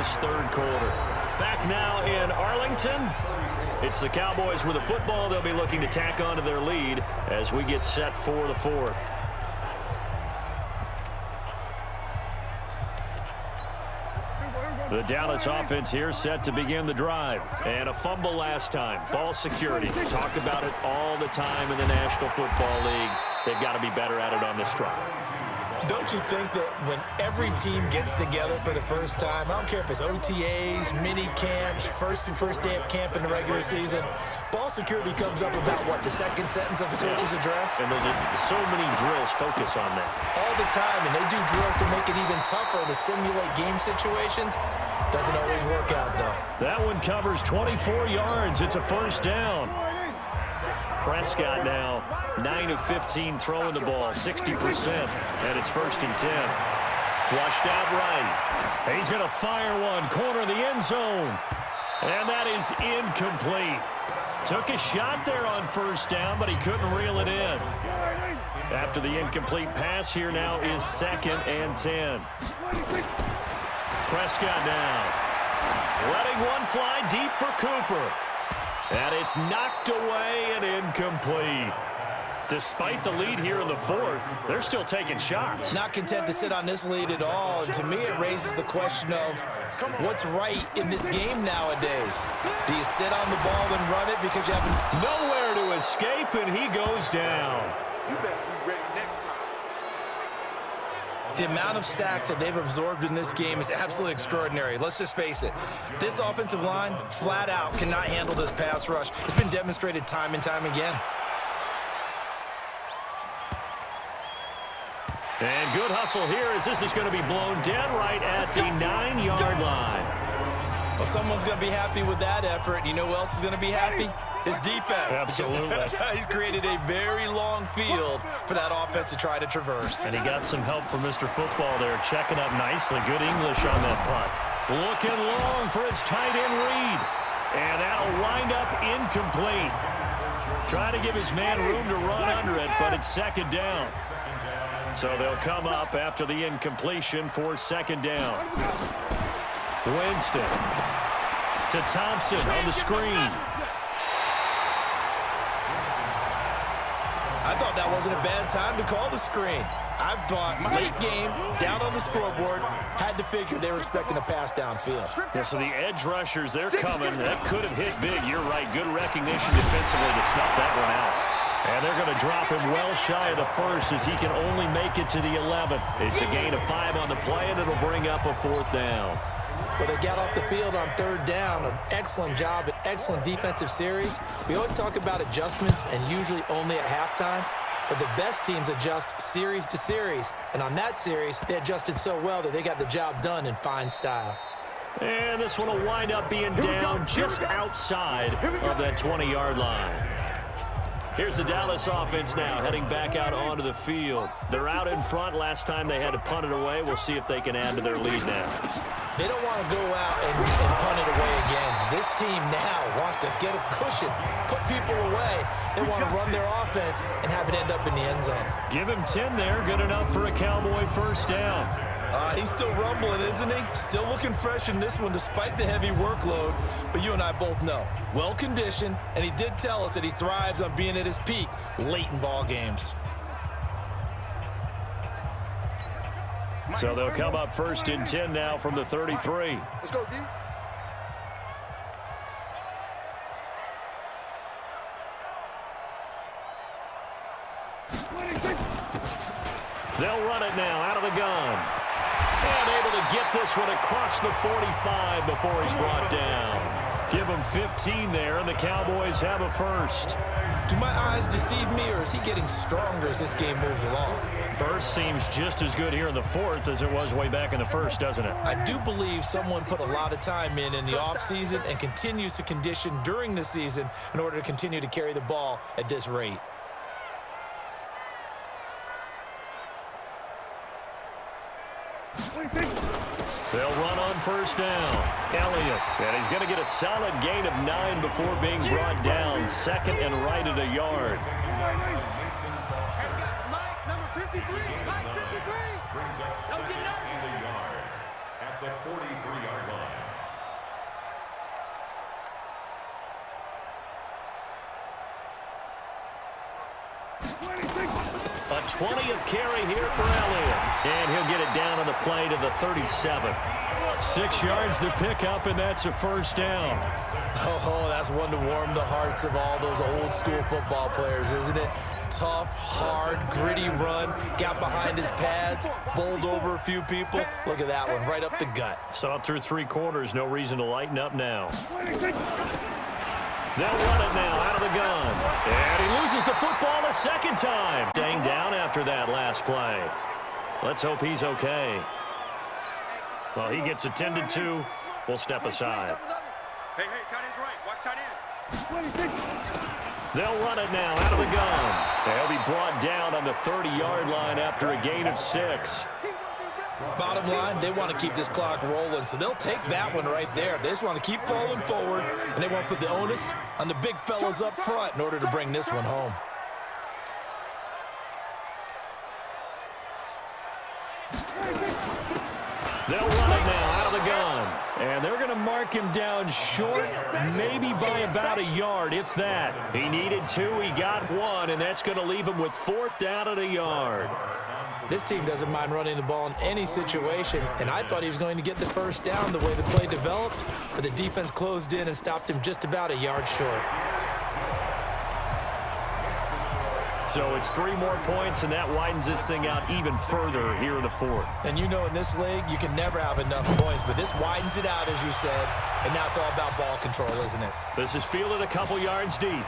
this third quarter. Back now in Arlington. It's the Cowboys with the football. They'll be looking to tack on to their lead as we get set for the fourth. The Dallas offense here set to begin the drive. And a fumble last time. Ball security. Talk about it all the time in the National Football League. They've got to be better at it on this drive. Don't you think that when every team gets together for the first time, I don't care if it's OTAs, mini camps, first day of camp in the regular season, ball security comes up about, what, the second sentence of the coach's address? And there's so many drills focus on that. All the time, and they do drills to make it even tougher to simulate game situations. Doesn't always work out, though. That one covers 24 yards. It's a first down. Prescott now 9 of 15 throwing the ball, 60%, and it's 1st and 10. Flushed out right. He's going to fire one, corner of the end zone, and that is incomplete. Took a shot there on first down, but he couldn't reel it in. After the incomplete pass, here now is 2nd and 10. Prescott now letting one fly deep for Cooper. And it's knocked away and incomplete. Despite the lead here in the fourth, they're still taking shots. Not content to sit on this lead at all. And to me, it raises the question of what's right in this game nowadays. Do you sit on the ball and run it because you have nowhere to escape, and he goes down. You better be ready next time. The amount of sacks that they've absorbed in this game is absolutely extraordinary. Let's just face it. This offensive line, flat out, cannot handle this pass rush. It's been demonstrated time and time again. And good hustle here as this is going to be blown dead right at the 9-yard line. Well, someone's going to be happy with that effort. You know who else is going to be happy? His defense. Absolutely. He's created a very long field for that offense to try to traverse. And he got some help from Mr. Football there, checking up nicely. Good English on that punt. Looking long for his tight end read. And that'll wind up incomplete. Trying to give his man room to run under it, but it's 2nd down. So they'll come up after the incompletion for 2nd down. Winston to Thompson on the screen. I thought that wasn't a bad time to call the screen. I thought late game, down on the scoreboard, had to figure they were expecting a pass downfield. Yeah, so the edge rushers, they're coming. That could have hit big. You're right. Good recognition defensively to snuff that one out. And they're going to drop him well shy of the first as he can only make it to the 11. It's a gain of 5 on the play, and it'll bring up a 4th down. Well, they got off the field on 3rd down. An excellent job, an excellent defensive series. We always talk about adjustments and usually only at halftime. But the best teams adjust series to series. And on that series, they adjusted so well that they got the job done in fine style. And this one will wind up being down just outside of that 20-yard line. Here's the Dallas offense now heading back out onto the field. They're out in front. Last time they had to punt it away. We'll see if they can add to their lead now. They don't want to go out and punt it away again. This team now wants to get a cushion, put people away. They want to run their offense and have it end up in the end zone. Give him 10 there. Good enough for a Cowboy first down. He's still rumbling, isn't he? Still looking fresh in this one despite the heavy workload. But you and I both know, well-conditioned, and he did tell us that he thrives on being at his peak late in ball games. So they'll come up 1st and 10 now from the 33. Let's go, D. They'll run it now out of the gun. And able to get this one across the 45 before he's brought down. Give him 15 there, and the Cowboys have a first. Do my eyes deceive me, or is he getting stronger as this game moves along? Burst seems just as good here in the fourth as it was way back in the first, doesn't it? I do believe someone put a lot of time in the offseason and continues to condition during the season in order to continue to carry the ball at this rate. They'll run on first down. Elliott, and he's going to get a solid gain of 9 before being brought down. 2nd and right at a yard. Mike, number 53. Mike, 53. Brings up 2nd and a yard at the 43-yard line. 20th carry here for Elliott. And he'll get it down on the play to the 37. 6 yards to pick up, and that's a first down. Oh, that's one to warm the hearts of all those old school football players, isn't it? Tough, hard, gritty run, got behind his pads, bowled over a few people. Look at that one, right up the gut. Saw it through 3 quarters, no reason to lighten up now. They'll run it now out of the gun. And he loses the football a second time. Staying down after that last play. Let's hope he's okay. Well, he gets attended to. We'll step aside. Hey, tight end's right. Watch tight end. They'll run it now out of the gun. They'll be brought down on the 30-yard line after a gain of 6. Bottom line, they want to keep this clock rolling, so they'll take that one right there. They just want to keep falling forward, and they want to put the onus on the big fellas up front in order to bring this one home. They'll run it now out of the gun. And they're going to mark him down short, maybe by about a yard, if that. He needed 2, he got 1, and that's going to leave him with 4th down at a yard. This team doesn't mind running the ball in any situation, and I thought he was going to get the first down the way the play developed, but the defense closed in and stopped him just about a yard short. So it's 3 more points, and that widens this thing out even further here in the 4th. And you know in this league, you can never have enough points, but this widens it out, as you said, and now it's all about ball control, isn't it? This is fielded a couple yards deep.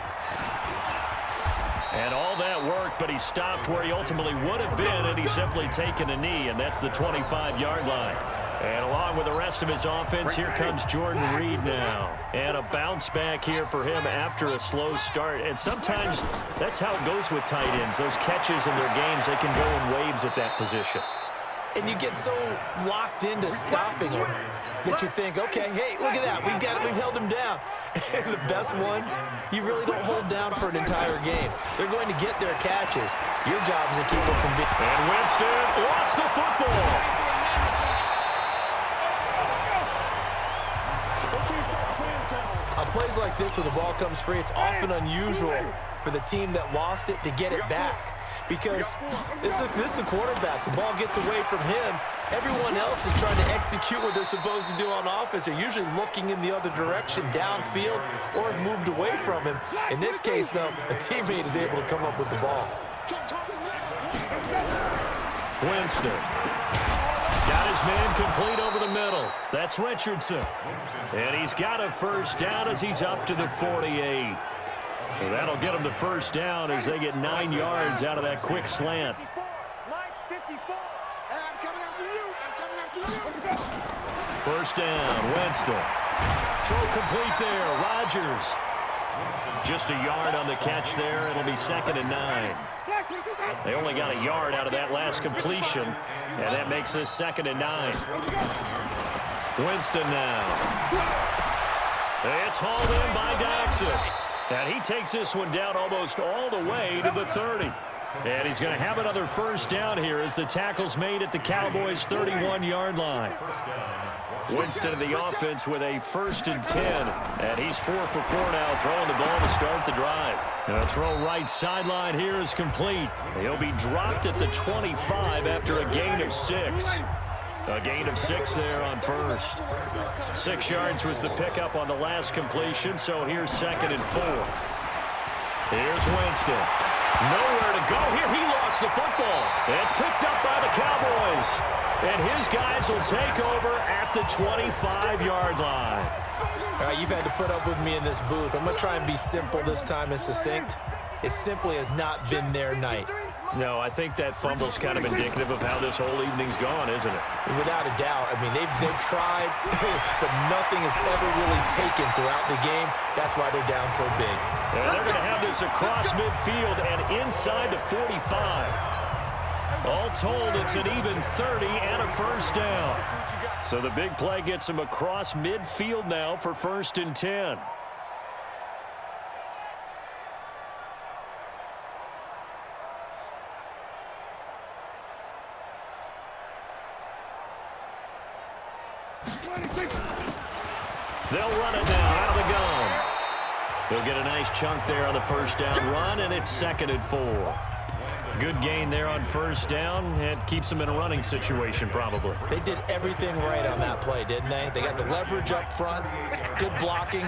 And all that worked, but he stopped where he ultimately would have been, and he's simply taken a knee, and that's the 25-yard line. And along with the rest of his offense, here comes Jordan Reed now. And a bounce back here for him after a slow start. And sometimes that's how it goes with tight ends. Those catches in their games, they can go in waves at that position. And you get so locked into stopping them that you think, okay, hey, look at that. We've held him down. And the best ones, you really don't hold down for an entire game. They're going to get their catches. Your job is to keep them from being... And Winston lost the football. On plays like this, when the ball comes free, it's often unusual for the team that lost it to get it back. Because this is the quarterback. The ball gets away from him. Everyone else is trying to execute what they're supposed to do on offense. They're usually looking in the other direction, downfield, or have moved away from him. In this case, though, a teammate is able to come up with the ball. Winston got his man complete over the middle. That's Richardson. And he's got a first down as he's up to the 48. Well, that'll get him the first down as they get 9 yards out of that quick slant. First down, Winston. Throw complete there, Rodgers. Just a yard on the catch there. It'll be 2nd and 9. They only got a yard out of that last completion, and that makes this 2nd and 9. Winston now. It's hauled in by Daxon. And he takes this one down almost all the way to the 30. And he's going to have another first down here as the tackle's made at the Cowboys' 31-yard line. Winston of the offense with a 1st and 10. And he's 4 for 4 now, throwing the ball to start the drive. And the throw right sideline here is complete. He'll be dropped at the 25 after a gain of 6. A gain of 6 there on first. 6 yards was the pickup on the last completion, so here's 2nd and 4. Here's Winston. Nowhere to go here. He lost the football. It's picked up by the Cowboys. And his guys will take over at the 25-yard line. All right, you've had to put up with me in this booth. I'm going to try and be simple this time and succinct. It simply has not been their night. No, I think that fumble's kind of indicative of how this whole evening's gone, isn't it? Without a doubt. I mean, they've tried, but nothing has ever really taken throughout the game. That's why they're down so big. And they're going to have this across midfield and inside the 45. All told, it's an even 30 and a first down. So the big play gets them across midfield now for 1st and 10. They'll run it now out of the gun. They'll get a nice chunk there on the first down run, and it's 2nd and 4. Good gain there on first down. It keeps them in a running situation probably. They did everything right on that play, didn't they? They got the leverage up front, good blocking,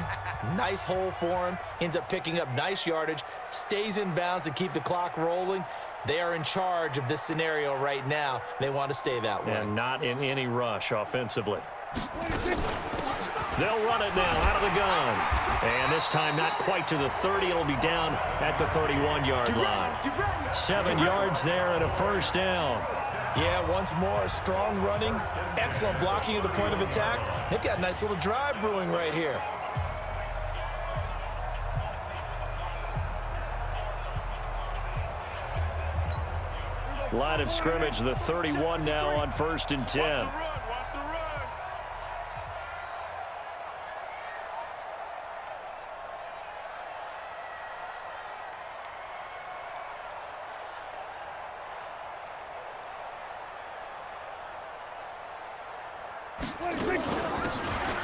nice hole for him, ends up picking up nice yardage, stays in bounds to keep the clock rolling. They are in charge of this scenario right now. They want to stay that way. And not in any rush offensively. They'll run it now out of the gun. And this time not quite to the 30. It'll be down at the 31-yard line. 7 yards there and a first down. Yeah, once more, strong running, excellent blocking at the point of attack. They've got a nice little drive brewing right here. Line of scrimmage, the 31 now on 1st and 10.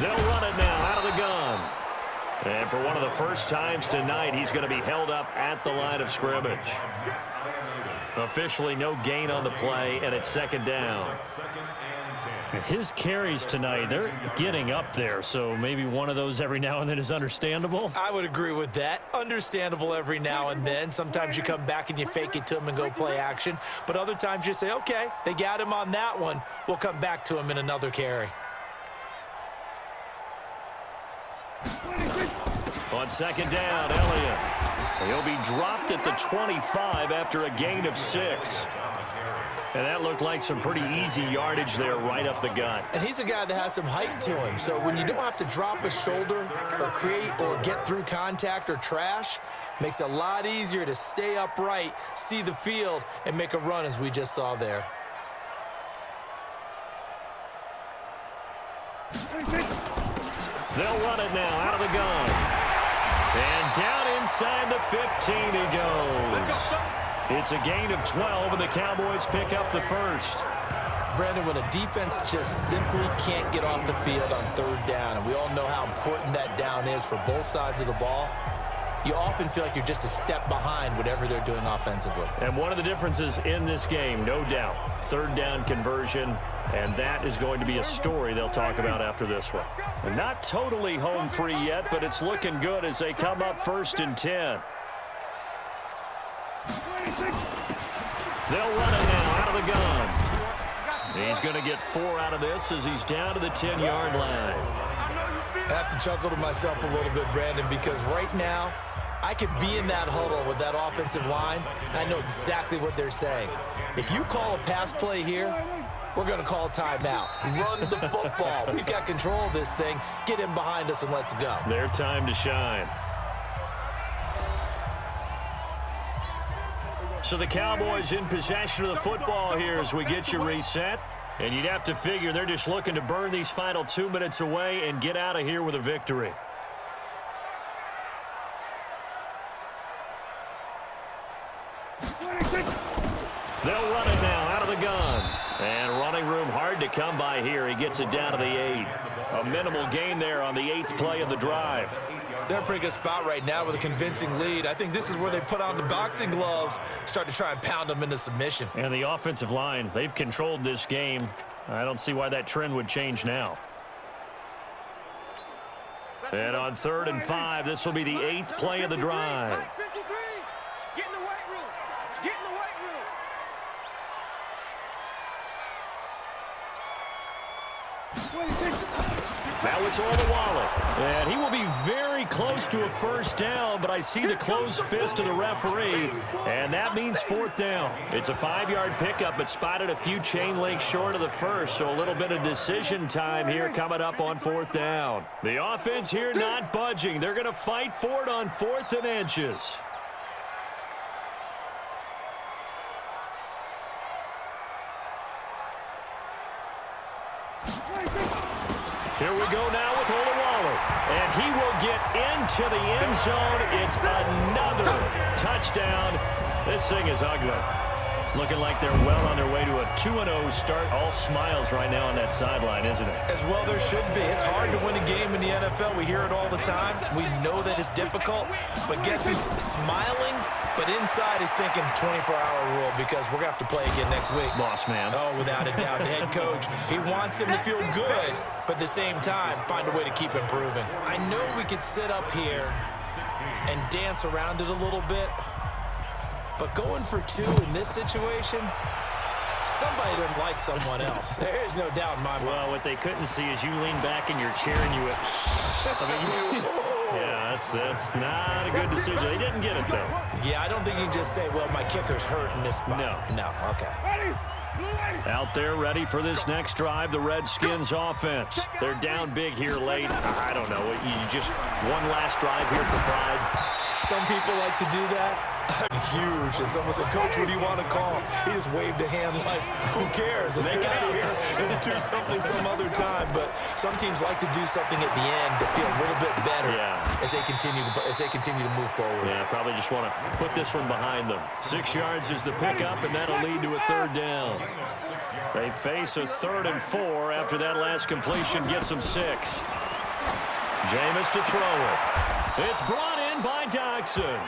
They'll run it now out of the gun. And for one of the first times tonight, he's going to be held up at the line of scrimmage. Officially no gain on the play, and it's 2nd down. His carries tonight, they're getting up there, so maybe one of those every now and then is understandable. I would agree with that. Understandable every now and then. Sometimes you come back and you fake it to him and go play action. But other times you say, okay, they got him on that one. We'll come back to him in another carry. On 2nd down, Elliott. He'll be dropped at the 25 after a gain of 6. And that looked like some pretty easy yardage there right up the gut. And he's a guy that has some height to him. So when you don't have to drop a shoulder or create or get through contact or trash, makes it a lot easier to stay upright, see the field, and make a run as we just saw there. They'll run it now out of the gun. And down inside the 15 he goes. It's a gain of 12, and the Cowboys pick up the first. Brandon, when a defense just simply can't get off the field on 3rd down, and we all know how important that down is for both sides of the ball, you often feel like you're just a step behind whatever they're doing offensively. And one of the differences in this game, no doubt, 3rd down conversion, and that is going to be a story they'll talk about after this one. And not totally home free yet, but it's looking good as they come up 1st and 10. They'll run it now out of the gun. He's going to get 4 out of this as he's down to the 10-yard line. I have to chuckle to myself a little bit, Brandon, because right now I could be in that huddle with that offensive line, and I know exactly what they're saying. If you call a pass play here, we're going to call timeout. Run the football. We've got control of this thing. Get him behind us and let's go. Their time to shine. So the Cowboys in possession of the football here as we get you reset. And you'd have to figure they're just looking to burn these final 2 minutes away and get out of here with a victory. They'll run it now out of the gun. And running room hard to come by here. He gets it down to the 8. A minimal gain there on the 8th play of the drive. They're in a pretty good spot right now with a convincing lead. I think this is where they put on the boxing gloves, start to try and pound them into submission. And the offensive line, they've controlled this game. I don't see why that trend would change now. And on 3rd and 5, this will be the 8th play of the drive. Get in the weight room. Get in the weight room. Now it's Olawale, and he will be very close to a first down, but I see the closed fist of the referee, and that means 4th down. It's a 5-yard pickup, but spotted a few chain links short of the first, so a little bit of decision time here coming up on 4th down. The offense here not budging. They're going to fight for it on 4th and inches. Here we go now with Olawale, and he will get into the end zone. It's another touchdown. This thing is ugly. Looking like they're well on their way to a 2-0 start. All smiles right now on that sideline, isn't it? As well there should be. It's hard to win a game in the NFL. We hear it all the time. We know that it's difficult. But guess who's smiling? But inside is thinking 24-hour rule because we're going to have to play again next week. Boss man. Oh, without a doubt. The head coach, he wants them to feel good, but at the same time, find a way to keep improving. I know we could sit up here and dance around it a little bit, but going for two in this situation, somebody doesn't like someone else. There's no doubt in my mind. Well, what they couldn't see is you lean back in your chair and you went, yeah, that's not a good decision. They didn't get it, though. Yeah, I don't think you can just say, well, my kicker's hurt in this spot. No. Okay. Out there ready for this next drive, the Redskins offense. They're down big here late. I don't know. You just one last drive here for pride. Some people like to do that. I'm huge. And someone said, Coach, what do you want to call? He just waved a hand like, who cares? Let's get out of here and do something some other time. But some teams like to do something at the end to feel a little bit better as they continue to move forward. Yeah, probably just want to put this one behind them. 6 yards is the pickup, and that'll lead to a third down. They face a 3rd and 4 after that last completion gets them 6. Jameis to throw it. It's brought in by Dodson.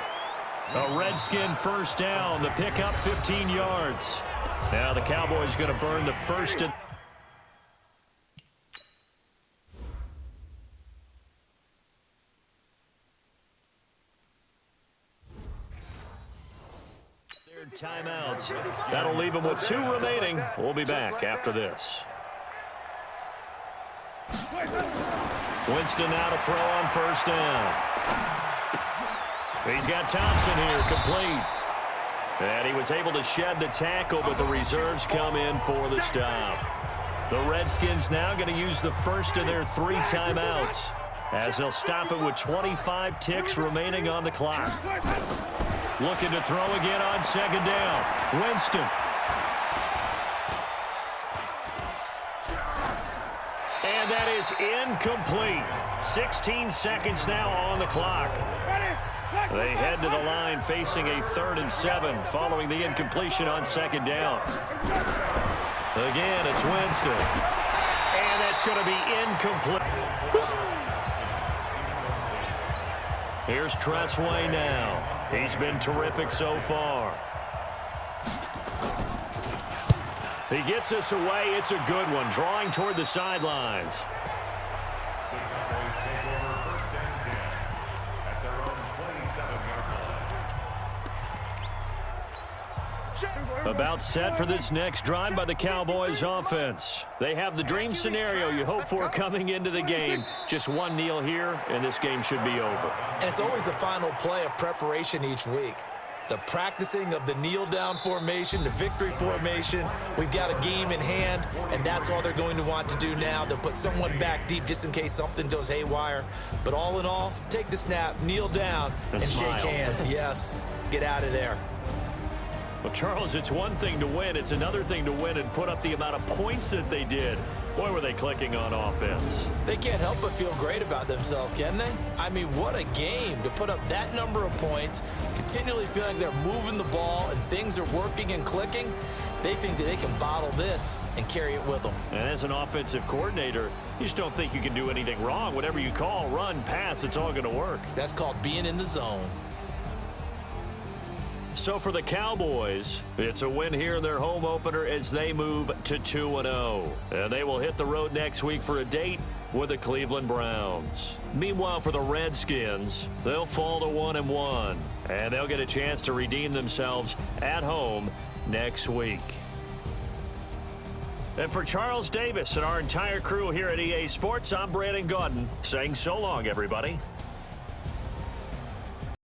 A Redskin first down. The pickup 15 yards. Now the Cowboys going to burn the first and timeouts. That'll leave them with 2 remaining. We'll be back after this. Winston now to throw on first down. He's got Thompson here, complete. And he was able to shed the tackle, but the reserves come in for the stop. The Redskins now going to use the first of their 3 timeouts as they'll stop it with 25 ticks remaining on the clock. Looking to throw again on second down. Winston. And that is incomplete. 16 seconds now on the clock. They head to the line facing a 3rd and 7 following the incompletion on second down. Again, it's Winston. And that's going to be incomplete. Here's Tressway now. He's been terrific so far. He gets us away. It's a good one, drawing toward the sidelines. About set for this next drive by the Cowboys offense. They have the dream scenario you hope for coming into the game. Just one kneel here, and this game should be over. And it's always the final play of preparation each week. The practicing of the kneel-down formation, the victory formation. We've got a game in hand, and that's all they're going to want to do now. They'll put someone back deep just in case something goes haywire. But all in all, take the snap, kneel down, and shake hands. Yes, get out of there. Well, Charles, it's one thing to win. It's another thing to win and put up the amount of points that they did. Boy, were they clicking on offense. They can't help but feel great about themselves, can they? I mean, what a game to put up that number of points, continually feeling they're moving the ball and things are working and clicking. They think that they can bottle this and carry it with them. And as an offensive coordinator, you just don't think you can do anything wrong. Whatever you call, run, pass, it's all going to work. That's called being in the zone. So for the Cowboys, it's a win here in their home opener as they move to 2-0. And they will hit the road next week for a date with the Cleveland Browns. Meanwhile, for the Redskins, they'll fall to 1-1. And they'll get a chance to redeem themselves at home next week. And for Charles Davis and our entire crew here at EA Sports, I'm Brandon Gaudin saying so long, everybody.